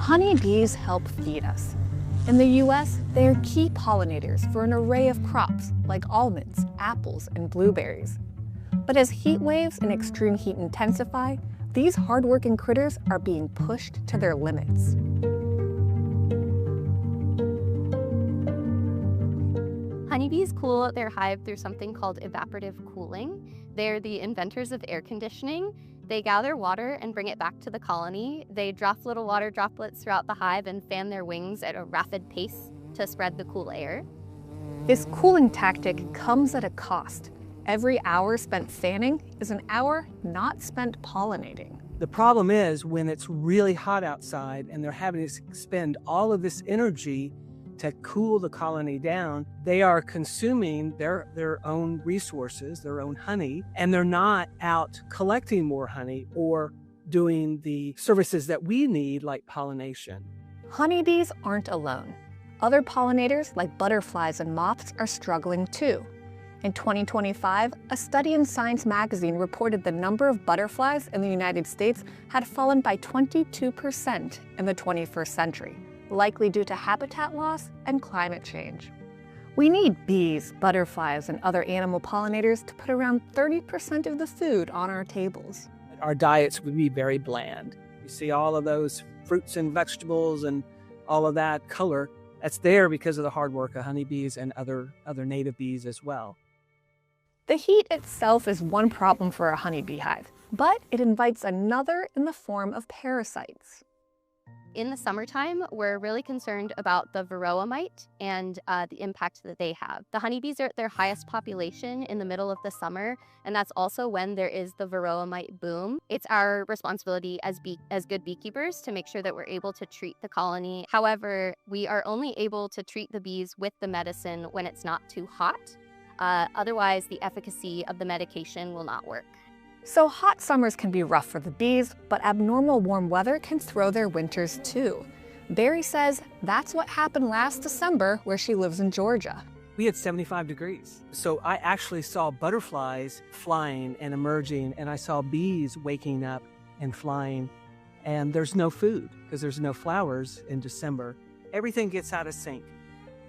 Honeybees help feed us. In the US, they are key pollinators for an array of crops like almonds, apples, and blueberries. But as heat waves and extreme heat intensify, these hardworking critters are being pushed to their limits. Honeybees cool their hive through something called evaporative cooling. They're the inventors of air conditioning. They gather water and bring it back to the colony. They drop little water droplets throughout the hive and fan their wings at a rapid pace to spread the cool air. This cooling tactic comes at a cost. Every hour spent fanning is an hour not spent pollinating. The problem is when it's really hot outside and they're having to expend all of this energy to cool the colony down, they are consuming their own resources, their own honey, and they're not out collecting more honey or doing the services that we need, like pollination. Honeybees aren't alone. Other pollinators, like butterflies and moths, are struggling too. In 2025, a study in Science magazine reported the number of butterflies in the United States had fallen by 22% in the 21st century, likely due to habitat loss and climate change. We need bees, butterflies, and other animal pollinators to put around 30% of the food on our tables. Our diets would be very bland. You see all of those fruits and vegetables and all of that color, that's there because of the hard work of honeybees and other native bees as well. The heat itself is one problem for a honeybee hive, but it invites another in the form of parasites. In the summertime, we're really concerned about the varroa mite and the impact that they have. The honeybees are at their highest population in the middle of the summer, and that's also when there is the varroa mite boom. It's our responsibility as good beekeepers to make sure that we're able to treat the colony. However, we are only able to treat the bees with the medicine when it's not too hot. Otherwise, the efficacy of the medication will not work. So hot summers can be rough for the bees, but abnormal warm weather can throw their winters too. Barry says that's what happened last December where she lives in Georgia. We had 75 degrees. So I actually saw butterflies flying and emerging, and I saw bees waking up and flying. And there's no food because there's no flowers in December. Everything gets out of sync.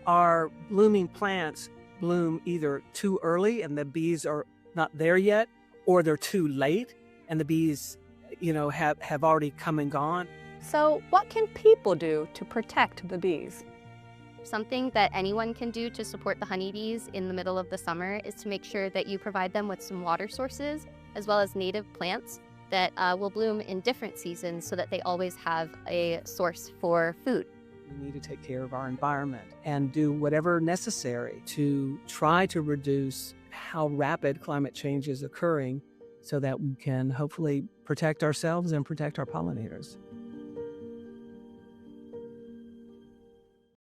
Our blooming plants bloom either too early and the bees are not there yet, or they're too late and the bees, have already come and gone. So what can people do to protect the bees? Something that anyone can do to support the honeybees in the middle of the summer is to make sure that you provide them with some water sources as well as native plants that will bloom in different seasons so that they always have a source for food. We need to take care of our environment and do whatever necessary to try to reduce how rapid climate change is occurring so that we can hopefully protect ourselves and protect our pollinators.